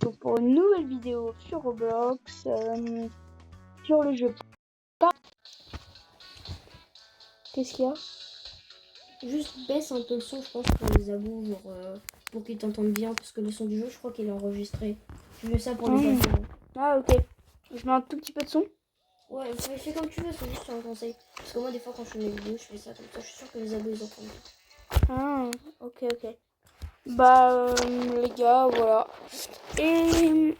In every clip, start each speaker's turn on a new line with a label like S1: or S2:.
S1: retrouve pour une nouvelle vidéo sur Roblox, sur le jeu. Qu'est-ce qu'il y a?
S2: Juste baisse un peu le son, je pense, pour les abos, genre, pour qu'ils t'entendent bien, parce que le son du jeu, je crois qu'il est enregistré. Je fais ça pour les abos.
S1: Ah, ok. Je mets un tout petit peu de son.
S2: Ouais, fais comme tu veux, c'est juste un conseil. Parce que moi, des fois, quand je fais mes vidéos, je fais ça comme ça. Je suis sûre que les abos, ils entendent.
S1: Ah, ok. Bah, les gars, voilà. Et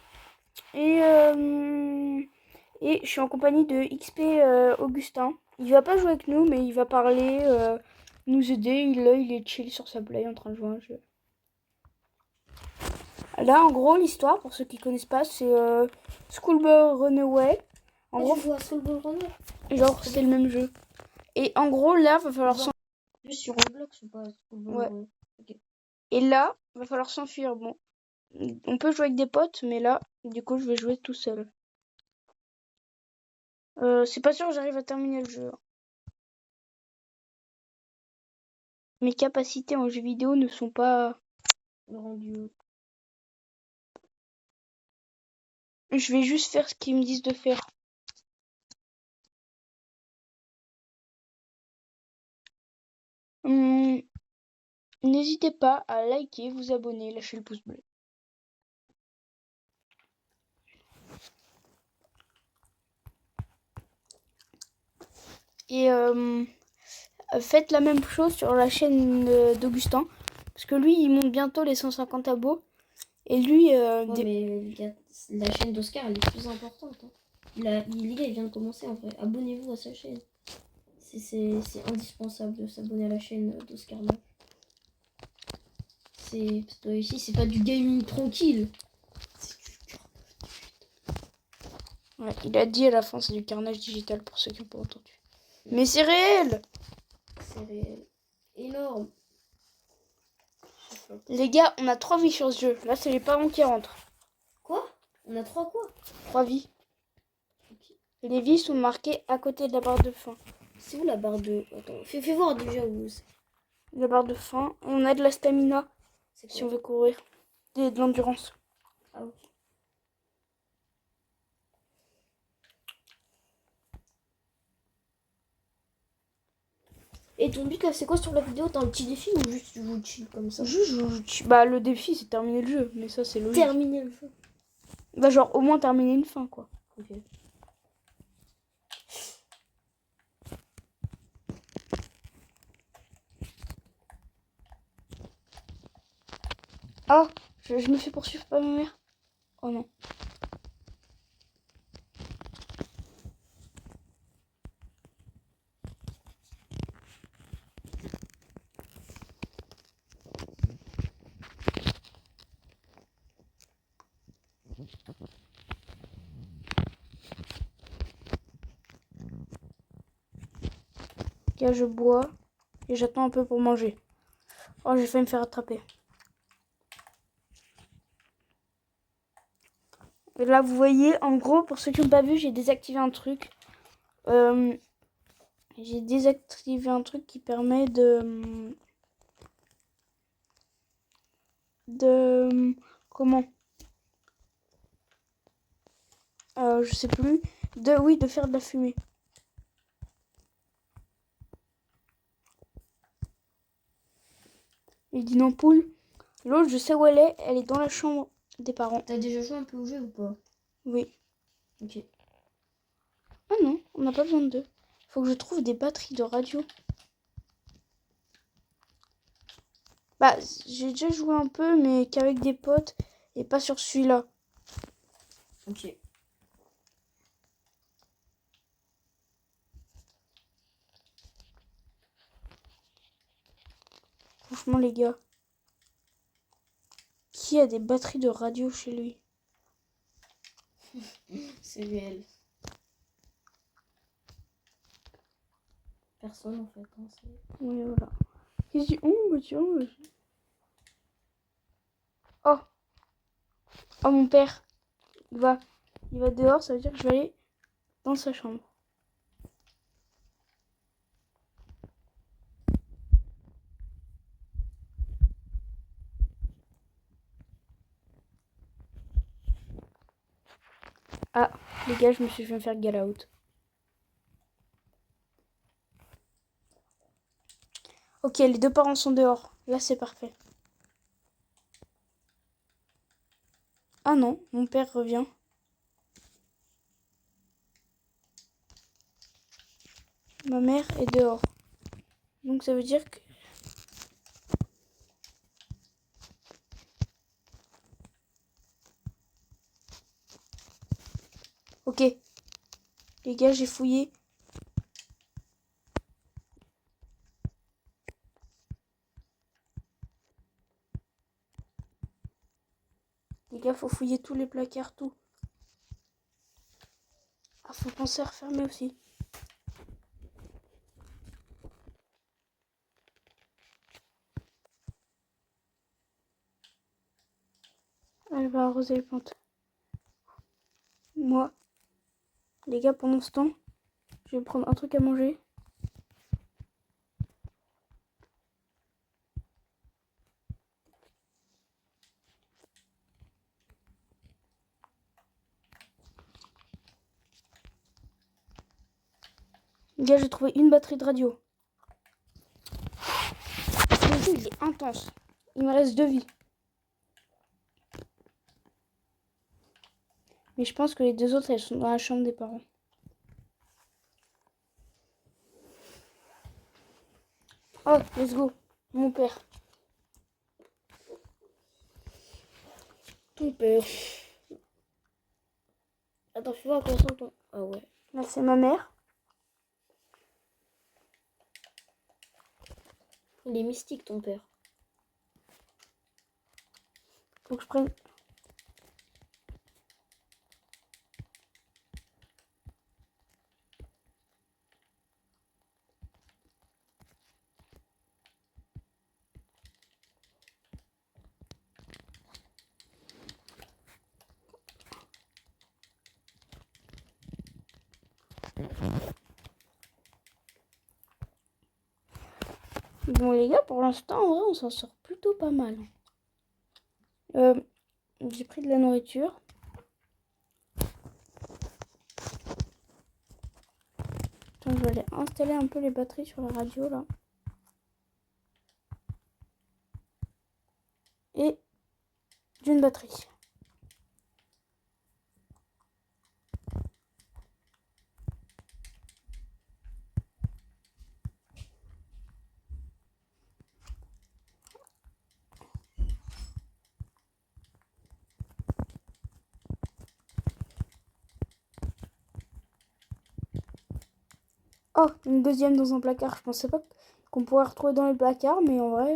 S1: je suis en compagnie de XP Augustin. Il va pas jouer avec nous, mais il va parler, nous aider. Il est chill sur sa play en train de jouer à un jeu. Là, en gros, l'histoire, pour ceux qui connaissent pas, c'est Schoolboy Runaway. En gros,
S2: tu joues à Schoolboy Runner.
S1: Genre, c'est le même jeu. Et en gros, là, va falloir s'enfuir.
S2: Juste sur Roblox ou pas Schoolboy Runner. Okay.
S1: Et là, va falloir s'enfuir. Bon, on peut jouer avec des potes, mais là, du coup, je vais jouer tout seul. C'est pas sûr que j'arrive à terminer le jeu. Mes capacités en jeu vidéo ne sont pas rendues. Je vais juste faire ce qu'ils me disent de faire. N'hésitez pas à liker, vous abonner, lâcher le pouce bleu. Et faites la même chose sur la chaîne d'Augustin. Parce que lui, il monte bientôt les 150 abos. Et lui...
S2: mais la chaîne d'Oscar, elle est plus importante. Hein. Il vient de commencer en vrai. Abonnez-vous à sa chaîne. C'est indispensable de s'abonner à la chaîne d'Oscar. Parce que ici, c'est pas du gaming tranquille.
S1: Ouais, il a dit à la fin, c'est du carnage digital pour ceux qui n'ont pas entendu. Mais c'est réel!
S2: C'est réel. Énorme.
S1: Les gars, on a 3 vies sur ce jeu. Là, c'est les parents qui rentrent.
S2: Quoi? On a 3 quoi?
S1: 3 vies. Okay. Les vies sont marquées à côté de la barre de fin.
S2: C'est où la barre de... Attends, fais voir déjà où c'est.
S1: La barre de fin. On a de la stamina. Si on veut courir. De l'endurance.
S2: Ah ok. Et ton but là, c'est quoi sur la vidéo? T'as un petit défi ou juste tu joues chill comme ça?
S1: Juste bah le défi c'est terminer le jeu, mais ça c'est logique.
S2: Terminer le jeu.
S1: Bah genre au moins terminer une fin quoi.
S2: Ok.
S1: Oh, je me fais poursuivre par ma mère. Oh non. Là, je bois et j'attends un peu pour manger. Oh, j'ai failli me faire attraper. Et là, vous voyez, en gros, pour ceux qui n'ont pas vu, j'ai désactivé un truc. J'ai désactivé un truc qui permet comment je sais plus. De faire de la fumée. Il dit une ampoule. L'autre, je sais où elle est dans la chambre des parents.
S2: T'as déjà joué un peu au jeu ou pas?
S1: Oui.
S2: Ok.
S1: Ah non, on n'a pas besoin de deux. Faut que je trouve des batteries de radio. Bah, j'ai déjà joué un peu, mais qu'avec des potes et pas sur celui-là.
S2: Ok.
S1: Franchement, les gars. Qui a des batteries de radio chez lui?
S2: C'est réel. Personne en fait. Hein,
S1: oui, voilà. Qu'est-ce que tu... Oh, bah tiens. Oh. Oh, mon père. Il va dehors, ça veut dire que je vais aller dans sa chambre. Ah, les gars, je vais me faire get out. Ok, les deux parents sont dehors. Là, c'est parfait. Ah non, mon père revient. Ma mère est dehors. Donc ça veut dire que... Ok. Les gars, j'ai fouillé. Les gars, faut fouiller tous les placards, tout. Ah, faut penser à refermer aussi. Elle va arroser les plantes. Moi, les gars, pendant ce temps, je vais prendre un truc à manger. Les gars, j'ai trouvé une batterie de radio. Le jeu, il est intense. Il me reste 2 vies. Mais je pense que les 2 autres, elles sont dans la chambre des parents. Oh, let's go. Mon père. Ton père. Attends, fais voir à quoi ressemble ton... Ah ouais. Là, c'est ma mère.
S2: Il est mystique, ton père.
S1: Faut que je prenne... Bon, les gars, pour l'instant, en vrai, on s'en sort plutôt pas mal. J'ai pris de la nourriture. Attends, je vais aller installer un peu les batteries sur la radio, là. Et d'une batterie. Oh, une deuxième dans un placard. Je pensais pas qu'on pourrait retrouver dans les placards, mais en vrai...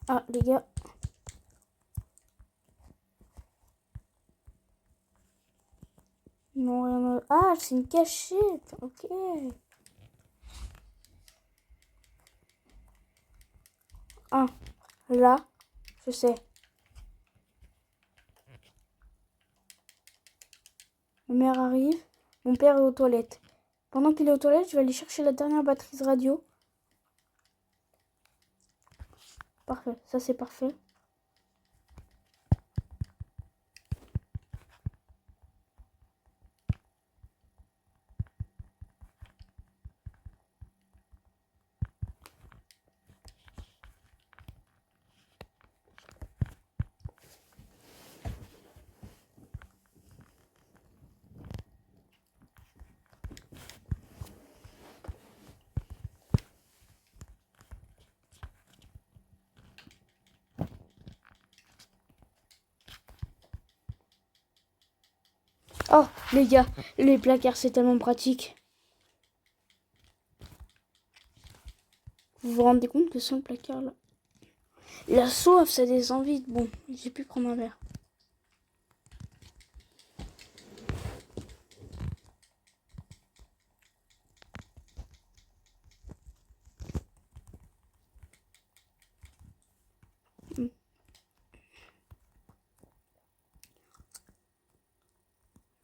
S1: Ah, les gars. Non, rien à... Ah, c'est une cachette. Ok. Ah, là, je sais. Ma mère arrive. Mon père est aux toilettes. Pendant qu'il est aux toilettes, je vais aller chercher la dernière batterie de radio. Parfait, ça c'est parfait. Oh, les gars, les placards, c'est tellement pratique. Vous vous rendez compte que sans le placard, là... La soif, ça des envies. Bon, j'ai pu prendre un verre.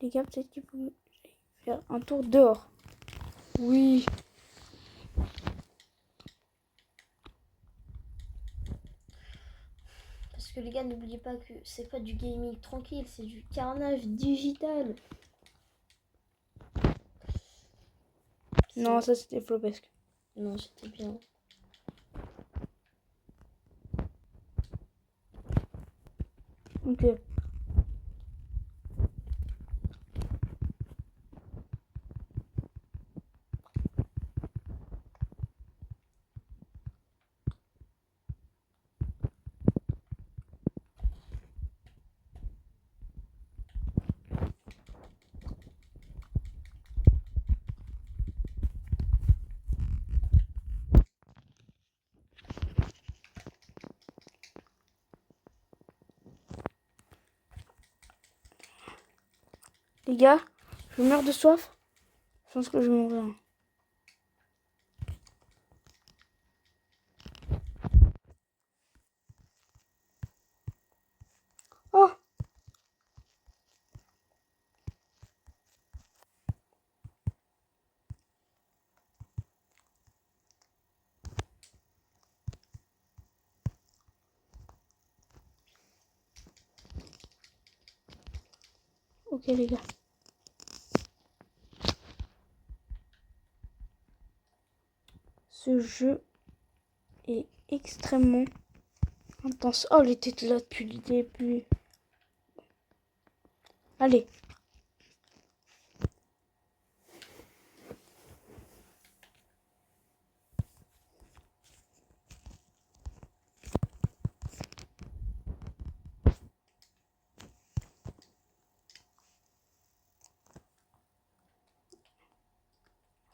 S1: Les gars, peut-être qu'il faut faire un tour dehors. Oui.
S2: Parce que les gars, n'oubliez pas que c'est pas du gaming tranquille, c'est du carnage digital.
S1: Non, ça c'était flopesque.
S2: Non, c'était bien.
S1: Ok. Les gars, je meurs de soif. Je pense que je vais mourir. Oh! Ok les gars. Ce jeu est extrêmement intense. Oh, il était là depuis le début. Allez.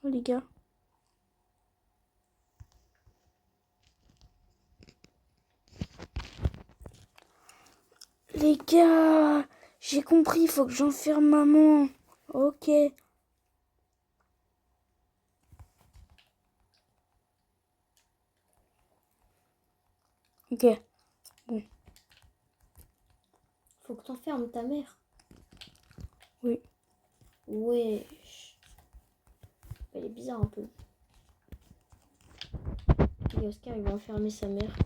S1: Oh les gars. Les gars, j'ai compris, il faut que j'enferme maman. Ok. Ok. Bon.
S2: Faut que t'enfermes ta mère.
S1: Oui.
S2: Ouais. Elle est bizarre un peu. Et Oscar, il va enfermer sa mère.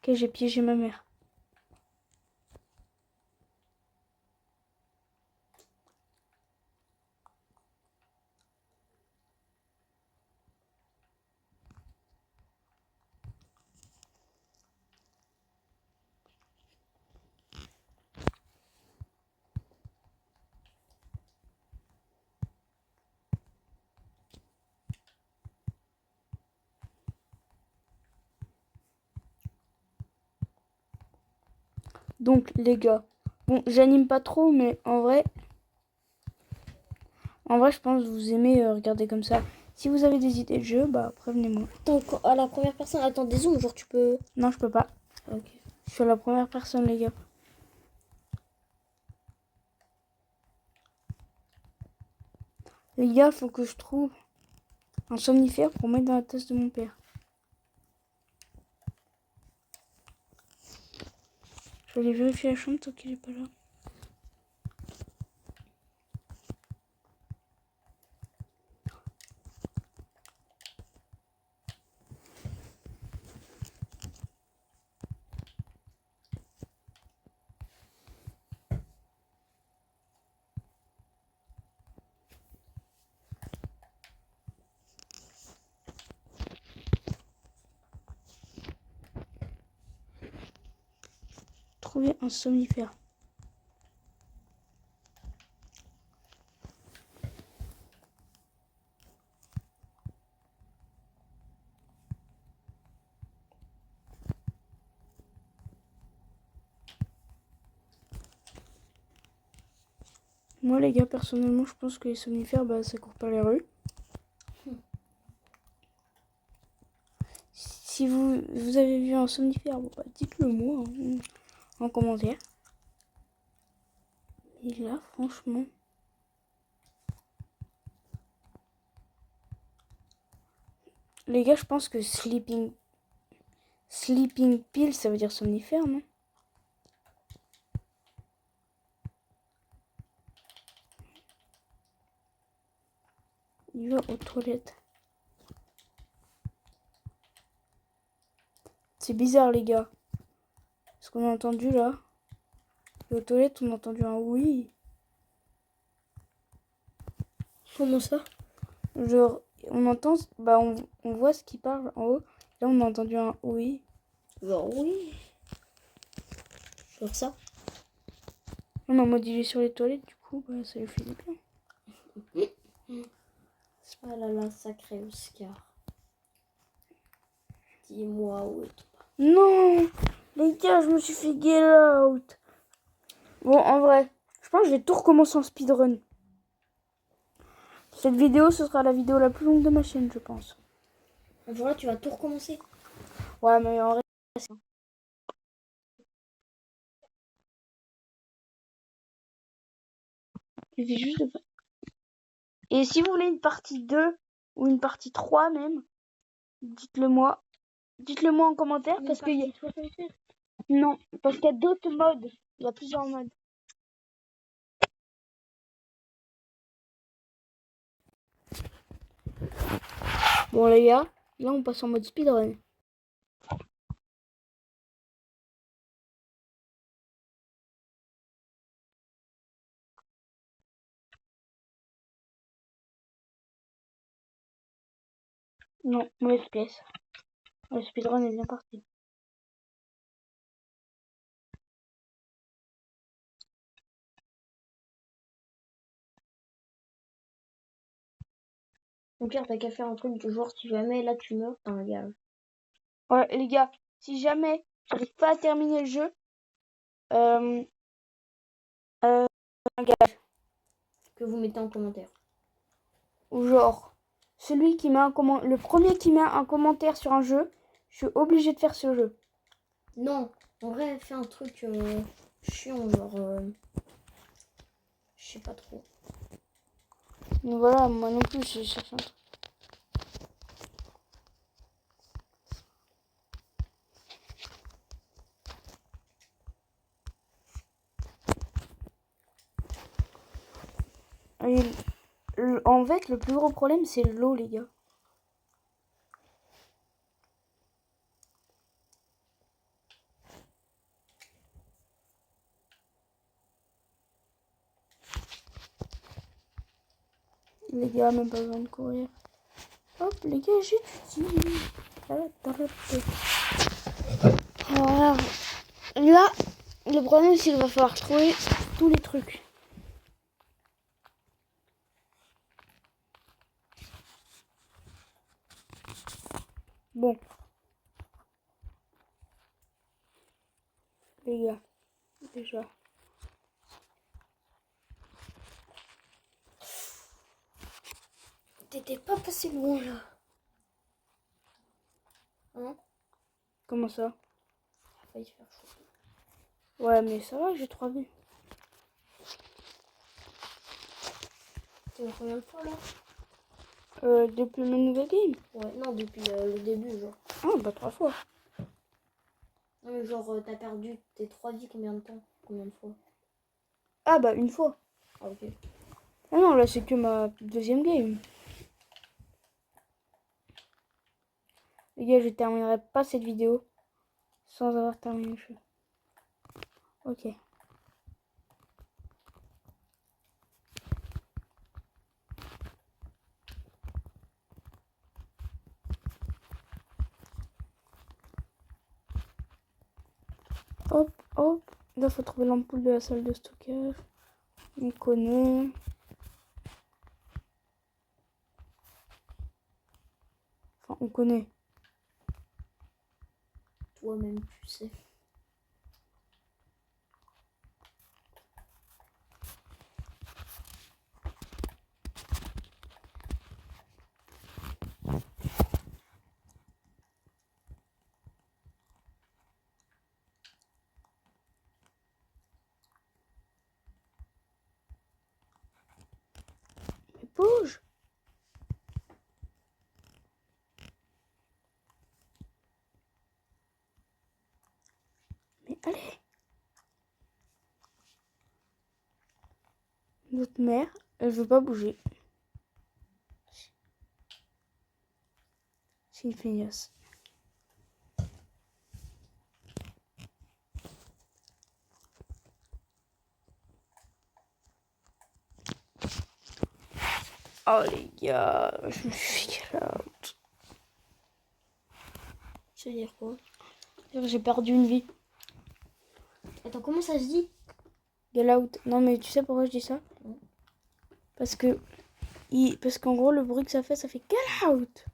S1: Ok, j'ai piégé ma mère. Donc les gars, bon, j'anime pas trop, mais en vrai, je pense que vous aimez regarder comme ça. Si vous avez des idées de jeu, bah prévenez-moi.
S2: Attends, à la première personne, attends, des zooms, genre tu peux.
S1: Non, je peux pas.
S2: Ok.
S1: Je suis à la première personne, les gars. Les gars, faut que je trouve un somnifère pour mettre dans la tasse de mon père. Je vais aller vérifier la chambre tant qu'il est pas là. Trouver un somnifère. Moi, les gars, personnellement, je pense que les somnifères, bah, ça court pas les rues. Si vous avez vu un somnifère, bon, bah, dites-le moi en commentaire. Et là, franchement... Les gars, je pense que Sleeping Sleeping pill, ça veut dire somnifère, non? Il va aux toilettes. C'est bizarre, les gars. Ce qu'on a entendu là. Et aux toilettes, on a entendu un oui.
S2: Comment ça?
S1: Genre, on entend, bah on voit ce qui parle en haut. Là, on a entendu un oui.
S2: Genre oui. Genre ça.
S1: On a modulé sur les toilettes, du coup, bah, ça lui fait du bien.
S2: Ah là là, sacré Oscar. Dis-moi où est ton...
S1: Non, les gars, je me suis fait get out. Bon, en vrai, je pense que je vais tout recommencer en speedrun. Cette vidéo, ce sera la vidéo la plus longue de ma chaîne, je pense.
S2: Voilà, tu vas tout recommencer.
S1: Ouais, mais en vrai, il suffit juste de faire. Et si vous voulez une partie 2 ou une partie 3 même, dites-le moi. Dites-le moi en commentaire parce qu'il y a... Non, parce qu'il y a d'autres modes. Il y a plusieurs modes. Bon les gars, là on passe en mode speedrun. Non, mauvaise pièce. Le speedrun est bien parti.
S2: Au pire, t'as qu'à faire un truc du genre si jamais là tu meurs, t'as un gage.
S1: Ouais les gars, si jamais j'arrive pas à terminer le jeu, un gars,
S2: Que vous mettez en commentaire.
S1: ou genre, celui qui met le premier qui met un commentaire sur un jeu, je suis obligé de faire ce jeu.
S2: Non, en vrai, fais un truc chiant, genre... je sais pas trop.
S1: Donc voilà, moi non plus, je cherche un truc. Et en fait, le plus gros problème, c'est l'eau, les gars. Les gars, même pas besoin de courir. Hop, les gars, j'étudie. Alors, là, le problème, c'est qu'il va falloir trouver tous les trucs. Bon. Les gars, déjà.
S2: T'étais pas passé loin, là. Hein?
S1: Comment ça?
S2: Il a failli faire chaud.
S1: Ouais, mais ça va, j'ai 3 vies.
S2: T'es la combien de fois, là?
S1: Depuis le nouvel game?
S2: Ouais, non, depuis le début, genre.
S1: Ah, bah 3 fois.
S2: Non, mais genre, t'as perdu tes 3 vies combien de temps? Combien de fois?
S1: Ah, bah une fois.
S2: Ah, ok.
S1: Ah non, là, c'est que ma deuxième game. Les gars, je terminerai pas cette vidéo sans avoir terminé le jeu. Ok. Hop, hop. Là, faut trouver l'ampoule de la salle de stockage. On connaît. Enfin, on connaît.
S2: Toi-même, tu sais.
S1: Mais bouge! Notre mère, elle veut pas bouger. C'est une feignasse. Oh les gars, je me suis fait out.
S2: Ça veut dire quoi?
S1: J'ai perdu une vie.
S2: Attends, comment ça se dit?
S1: Get out. Non mais tu sais pourquoi je dis ça? Parce que parce qu'en gros le bruit que ça fait get out.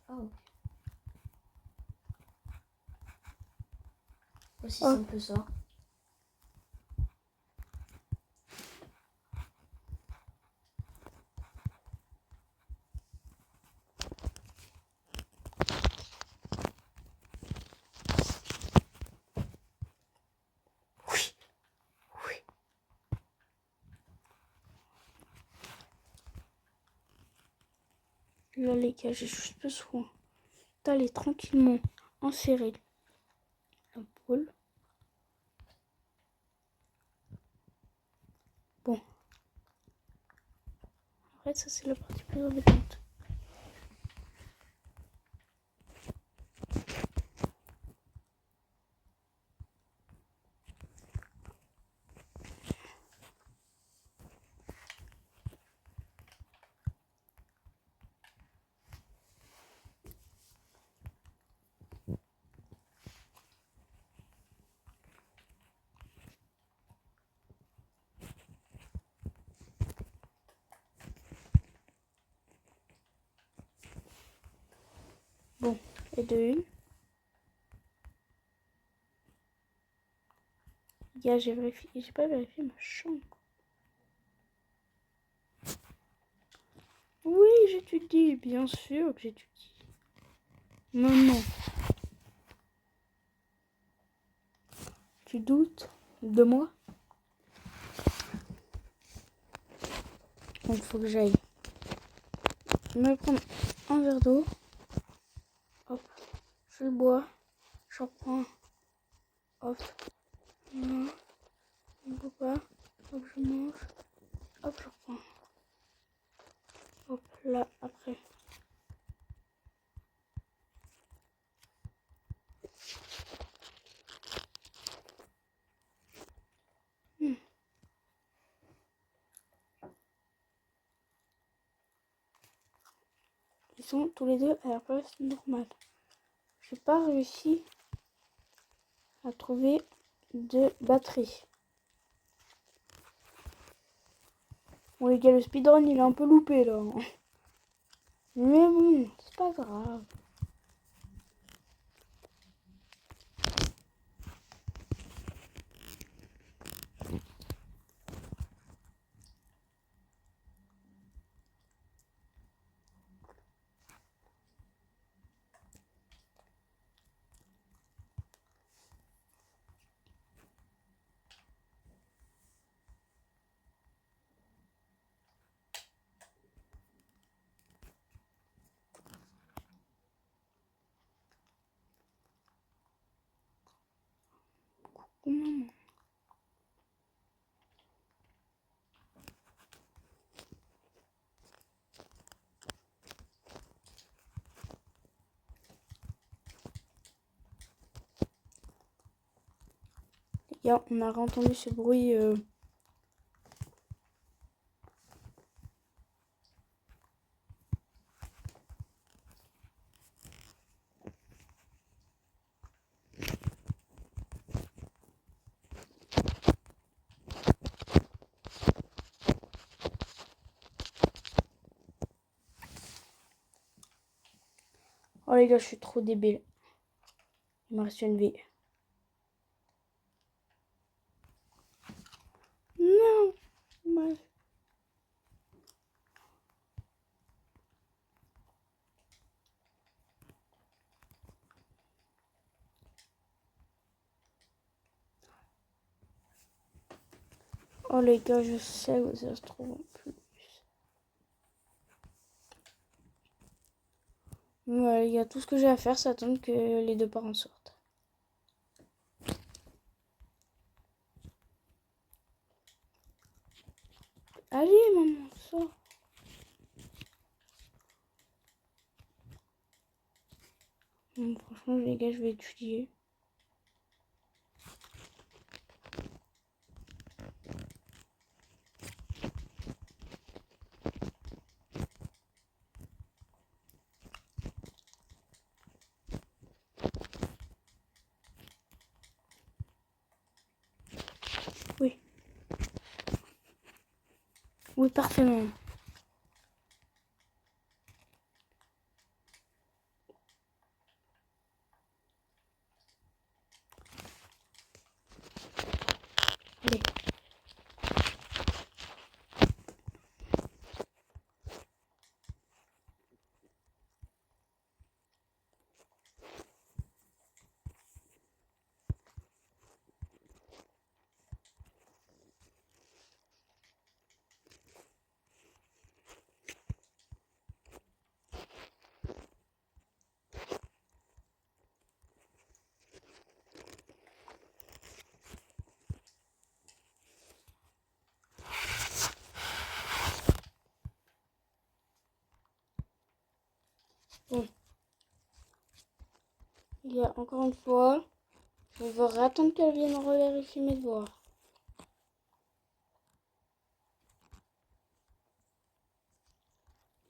S2: Oh. Aussi c'est un peu ça. Là les gars, j'ai juste besoin d'aller tranquillement enserrer la boule. Bon. En fait, ça c'est la partie plus embêtante. Bon, et de une. Gars, j'ai pas vérifié ma chambre. Oui, j'étudie, bien sûr que j'étudie. Maman. Tu doutes de moi? Donc, il faut que j'aille me prendre un verre d'eau. Hop, je le bois. J'en prends. Hop. Voilà. Je ne bois pas. Hop, je mange. Hop, je reprends. Hop, là, après. Ils sont tous les deux à la place normale. J'ai pas réussi à trouver de batterie. Bon les gars, le speedrun il est un peu loupé là. Mais bon, c'est pas grave. Maman. Les gars, on a entendu ce bruit. Oh les gars, je suis trop débile. Il me reste une vie. Non. Ouais. Oh les gars, je sais où ça se trouve en plus. Ouais les gars, tout ce que j'ai à faire, c'est attendre que les deux parents sortent. Franchement, les gars, je vais étudier. Oui. Oui, parfaitement. Allez. Bon. Il y a encore une fois, je vais devoir attendre qu'elle vienne revérifier mes devoirs.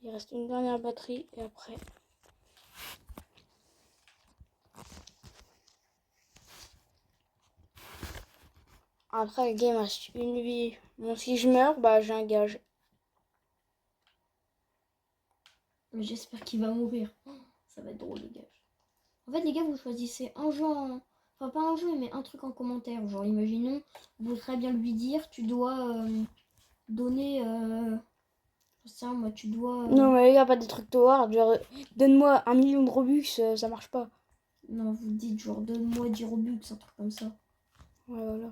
S2: Il reste une dernière batterie et après. Après, le game reste une vie. Bon, si je meurs, bah j'ai un gage.
S3: Mais j'espère qu'il va mourir. Oh, ça va être drôle, les gars. En fait, les gars, vous choisissez un jeu Enfin, pas un jeu, mais un truc en commentaire. Genre, imaginons, vous voudrez très bien lui dire, tu dois donner... Ça, moi, tu dois...
S2: Non, mais il n'y a pas des trucs too hard. Genre, donne-moi 1 million de Robux, ça marche pas.
S3: Non, vous dites, genre, donne-moi 10 Robux, un truc comme ça.
S2: Ouais, voilà.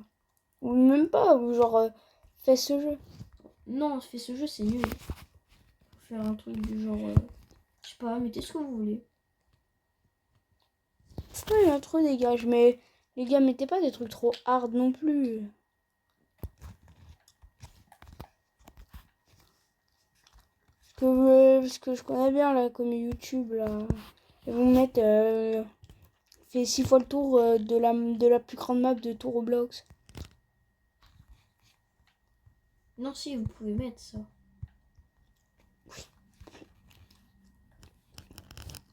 S2: Ou même pas, ou genre, fais ce jeu.
S3: Non, fais ce jeu, c'est nul. Faut faire un truc du genre... je sais pas, mettez ce que vous voulez.
S2: C'est pas, il y a trop des gages, mais les gars, mettez pas des trucs trop hard non plus. Parce que je connais bien, là, comme YouTube, là. Ils vont mettre... fait 6 fois le tour de la plus grande map de tout Roblox.
S3: Non, si, vous pouvez mettre ça.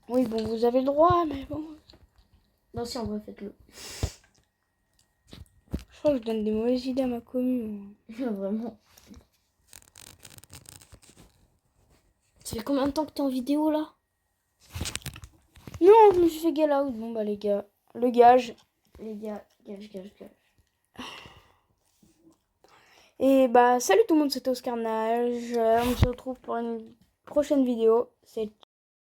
S2: Oui, bon, vous avez le droit, mais bon.
S3: Non, si, en vrai, faites-le.
S2: Je crois que je donne des mauvaises idées à ma commune.
S3: Vraiment. Ça fait combien de temps que t'es en vidéo, là?
S2: Non, je me suis fait get out. Bon, bah, les gars, le gage.
S3: Les gars, gage.
S2: Et bah, salut tout le monde, c'était Oscarnage. On se retrouve pour une prochaine vidéo. C'est